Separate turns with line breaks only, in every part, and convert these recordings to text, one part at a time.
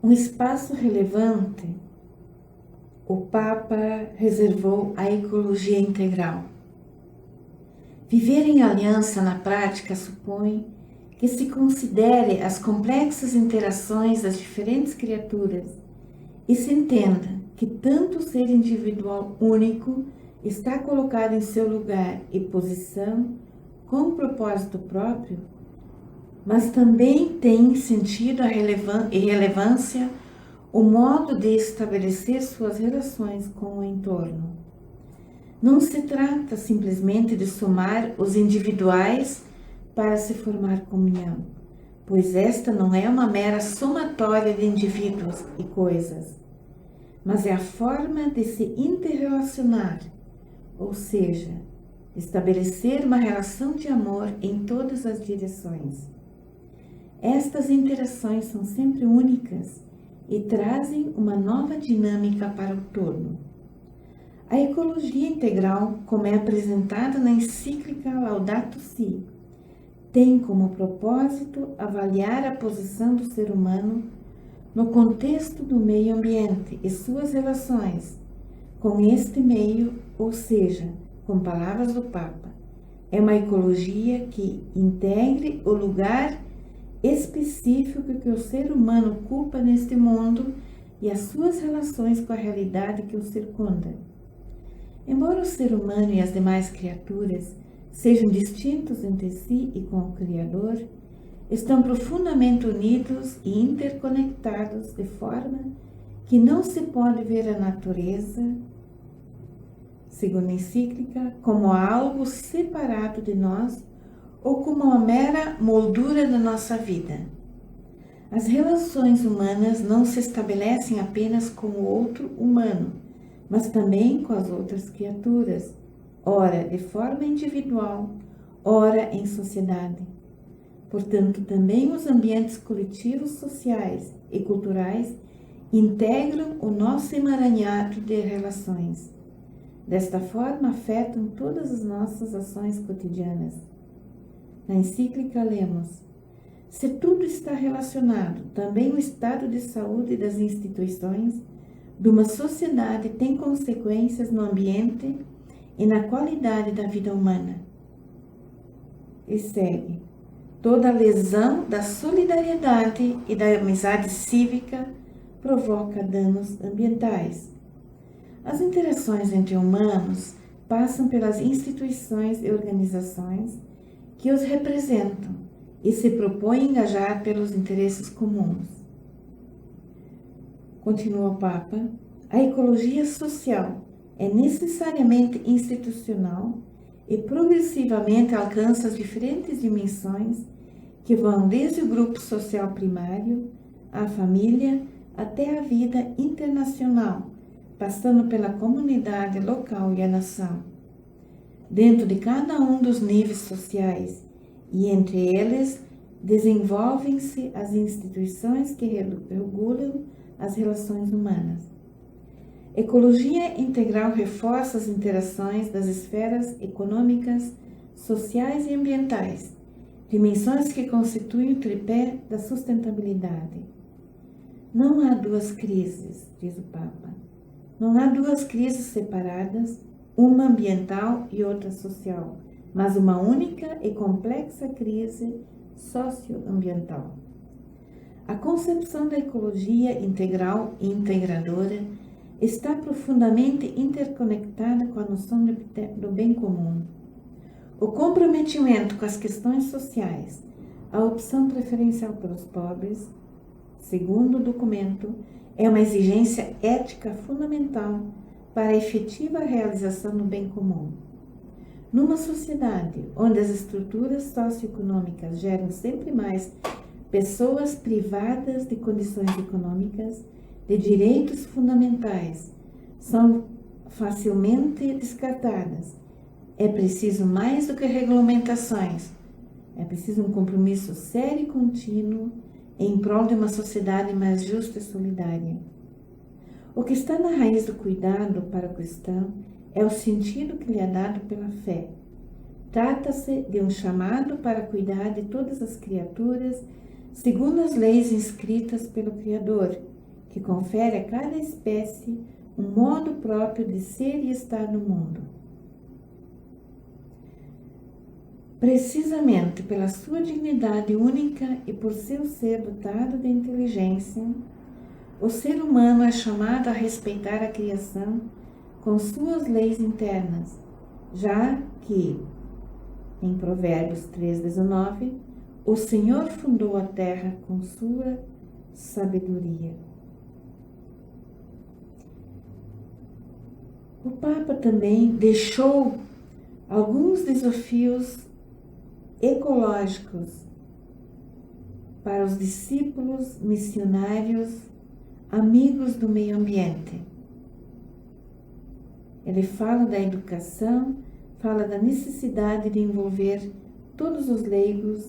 Um espaço relevante o Papa reservou à ecologia integral. Viver em aliança na prática supõe que se considere as complexas interações das diferentes criaturas e se entenda que tanto o ser individual único está colocado em seu lugar e posição com propósito próprio, mas também tem sentido e relevância o modo de estabelecer suas relações com o entorno. Não se trata simplesmente de somar os individuais para se formar comunhão, pois esta não é uma mera somatória de indivíduos e coisas, mas é a forma de se interrelacionar, ou seja, estabelecer uma relação de amor em todas as direções. Estas interações são sempre únicas e trazem uma nova dinâmica para o todo. A ecologia integral, como é apresentada na encíclica Laudato Si, tem como propósito avaliar a posição do ser humano no contexto do meio ambiente e suas relações com este meio, ou seja, com palavras do Papa, é uma ecologia que integre o lugar específico que o ser humano ocupa neste mundo e as suas relações com a realidade que o circunda. Embora o ser humano e as demais criaturas sejam distintos entre si e com o Criador, estão profundamente unidos e interconectados de forma que não se pode ver a natureza, segundo a encíclica, como algo separado de nós ou como uma mera moldura da nossa vida. As relações humanas não se estabelecem apenas com o outro humano, mas também com as outras criaturas, ora de forma individual, ora em sociedade. Portanto, também os ambientes coletivos sociais e culturais integram o nosso emaranhado de relações. Desta forma, afetam todas as nossas ações cotidianas. Na encíclica lemos: se tudo está relacionado, também o estado de saúde das instituições de uma sociedade tem consequências no ambiente e na qualidade da vida humana. E segue: toda lesão da solidariedade e da amizade cívica provoca danos ambientais. As interações entre humanos passam pelas instituições e organizações que os representam e se propõem engajar pelos interesses comuns. Continua o Papa: a ecologia social é necessariamente institucional e progressivamente alcança as diferentes dimensões que vão desde o grupo social primário, à família, até a vida internacional, passando pela comunidade local e a nação. Dentro de cada um dos níveis sociais e entre eles, desenvolvem-se as instituições que regulam as relações humanas. Ecologia integral reforça as interações das esferas econômicas, sociais e ambientais, dimensões que constituem o tripé da sustentabilidade. Não há duas crises, diz o Papa. Não há duas crises separadas, uma ambiental e outra social, mas uma única e complexa crise socioambiental. A concepção da ecologia integral e integradora está profundamente interconectada com a noção do bem comum. O comprometimento com as questões sociais, a opção preferencial pelos pobres, segundo o documento, é uma exigência ética fundamental para a efetiva realização do bem comum. Numa sociedade onde as estruturas socioeconômicas geram sempre mais pessoas privadas de condições econômicas, de direitos fundamentais, são facilmente descartadas. É preciso mais do que regulamentações, é preciso um compromisso sério e contínuo em prol de uma sociedade mais justa e solidária. O que está na raiz do cuidado para o cristão é o sentido que lhe é dado pela fé. Trata-se de um chamado para cuidar de todas as criaturas segundo as leis inscritas pelo Criador que confere a cada espécie um modo próprio de ser e estar no mundo. Precisamente pela sua dignidade única e por seu ser dotado de inteligência, o ser humano é chamado a respeitar a criação com suas leis internas, já que, em Provérbios 3,19, o Senhor fundou a terra com sua sabedoria. O Papa também deixou alguns desafios ecológicos para os discípulos missionários, amigos do meio ambiente. Ele fala da educação, fala da necessidade de envolver todos os leigos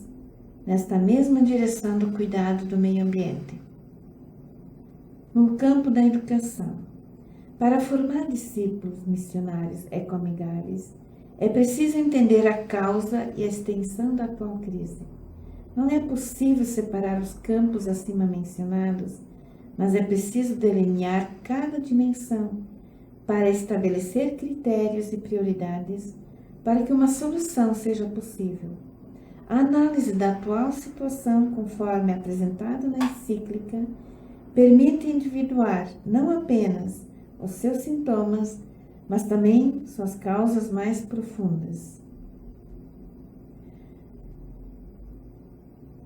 nesta mesma direção do cuidado do meio ambiente. No campo da educação, para formar discípulos missionários ecoamigáveis, é preciso entender a causa e a extensão da atual crise. Não é possível separar os campos acima mencionados, mas é preciso delinear cada dimensão para estabelecer critérios e prioridades para que uma solução seja possível. A análise da atual situação, conforme apresentado na encíclica, permite individuar não apenas os seus sintomas, mas também suas causas mais profundas.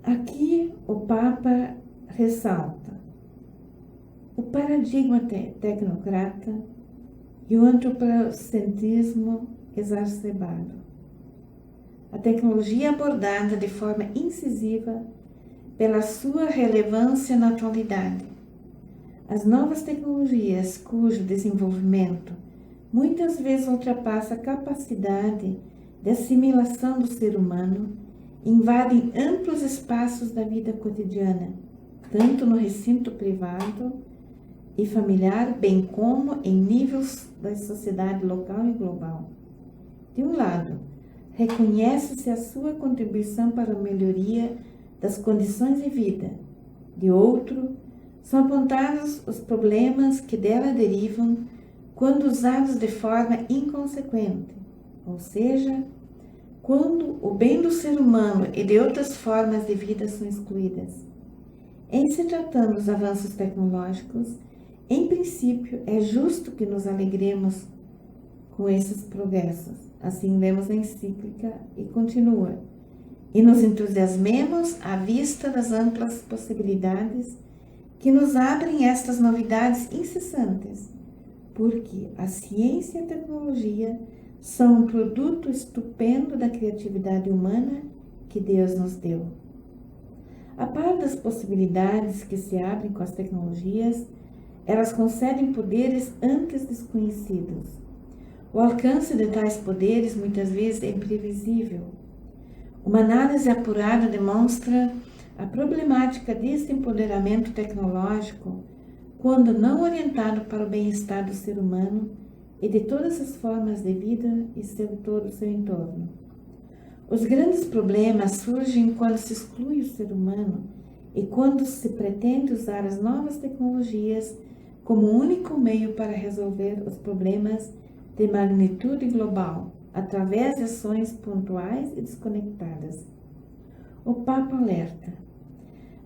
Aqui o Papa ressalta o paradigma tecnocrata e o antropocentrismo exacerbado. A tecnologia abordada de forma incisiva pela sua relevância na atualidade. As novas tecnologias, cujo desenvolvimento muitas vezes ultrapassa a capacidade de assimilação do ser humano, invadem amplos espaços da vida cotidiana, tanto no recinto privado e familiar, bem como em níveis da sociedade local e global. De um lado, reconhece-se a sua contribuição para a melhoria das condições de vida. De outro, são apontados os problemas que dela derivam quando usados de forma inconsequente, ou seja, quando o bem do ser humano e de outras formas de vida são excluídas. Em se tratando dos avanços tecnológicos, em princípio, é justo que nos alegremos com esses progressos. Assim lemos na encíclica e continua. E nos entusiasmemos à vista das amplas possibilidades que nos abrem estas novidades incessantes, porque a ciência e a tecnologia são um produto estupendo da criatividade humana que Deus nos deu. A par das possibilidades que se abrem com as tecnologias, elas concedem poderes antes desconhecidos. O alcance de tais poderes muitas vezes é imprevisível. Uma análise apurada demonstra a problemática desse empoderamento tecnológico quando não orientado para o bem-estar do ser humano e de todas as formas de vida e todo o seu entorno. Os grandes problemas surgem quando se exclui o ser humano e quando se pretende usar as novas tecnologias como único meio para resolver os problemas de magnitude global, através de ações pontuais e desconectadas. O Papa alerta: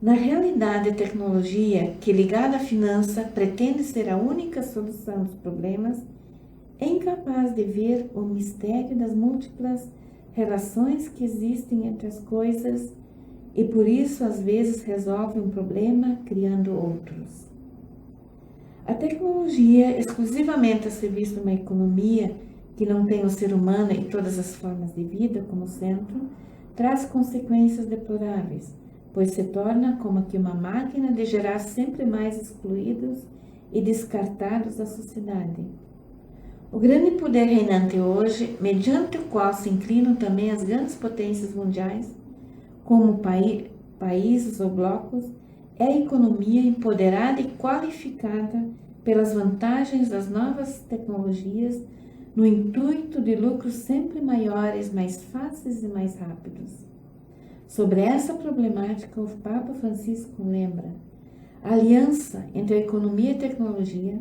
na realidade, a tecnologia, que ligada à finança pretende ser a única solução dos problemas, é incapaz de ver o mistério das múltiplas relações que existem entre as coisas e por isso às vezes resolve um problema criando outros. A tecnologia, exclusivamente a serviço de uma economia que não tem o ser humano e todas as formas de vida como centro, traz consequências deploráveis, pois se torna como que uma máquina de gerar sempre mais excluídos e descartados da sociedade. O grande poder reinante hoje, mediante o qual se inclinam também as grandes potências mundiais, como países ou blocos, é a economia empoderada e qualificada pelas vantagens das novas tecnologias no intuito de lucros sempre maiores, mais fáceis e mais rápidos. Sobre essa problemática, o Papa Francisco lembra: A aliança entre a economia e a tecnologia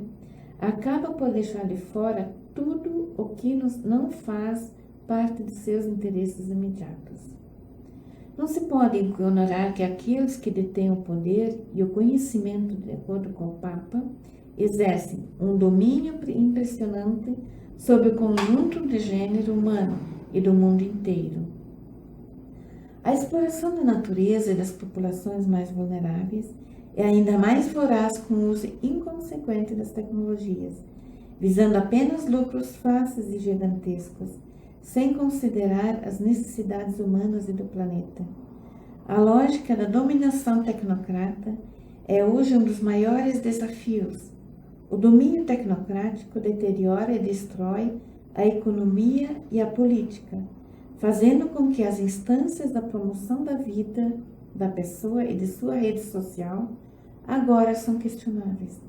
acaba por deixar de fora tudo o que não faz parte de seus interesses imediatos. Não se pode ignorar que aqueles que detêm o poder e o conhecimento, de acordo com o Papa, exercem um domínio impressionante sobre o conjunto de gênero humano e do mundo inteiro. A exploração da natureza e das populações mais vulneráveis é ainda mais voraz com o uso inconsequente das tecnologias, visando apenas lucros fáceis e gigantescos, sem considerar as necessidades humanas e do planeta. A lógica da dominação tecnocrata é hoje um dos maiores desafios. O domínio tecnocrático deteriora e destrói a economia e a política, fazendo com que as instâncias da promoção da vida da pessoa e de sua rede social agora são questionáveis.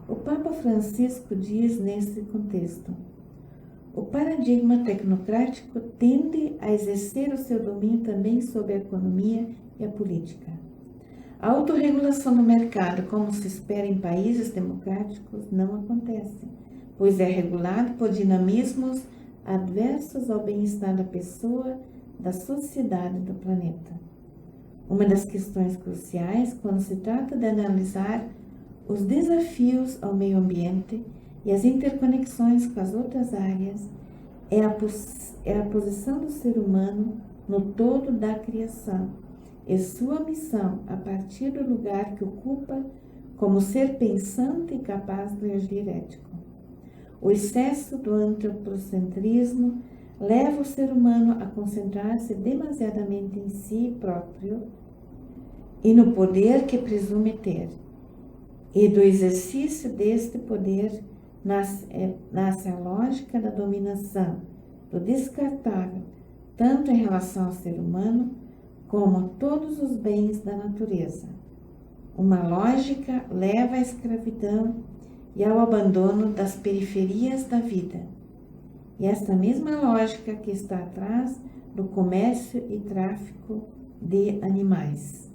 O Papa Francisco diz nesse contexto: o paradigma tecnocrático tende a exercer o seu domínio também sobre a economia e a política. A autorregulação no mercado, como se espera em países democráticos, não acontece, pois é regulado por dinamismos adversos ao bem-estar da pessoa, da sociedade e do planeta. Uma das questões cruciais quando se trata de analisar os desafios ao meio ambiente e as interconexões com as outras áreas é a posição do ser humano no todo da criação e sua missão a partir do lugar que ocupa como ser pensante e capaz de agir ético. O excesso do antropocentrismo leva o ser humano a concentrar-se demasiadamente em si próprio e no poder que presume ter. E do exercício deste poder nasce a lógica da dominação, do descartável, tanto em relação ao ser humano como a todos os bens da natureza. Uma lógica leva à escravidão e ao abandono das periferias da vida. E esta mesma lógica que está atrás do comércio e tráfico de animais.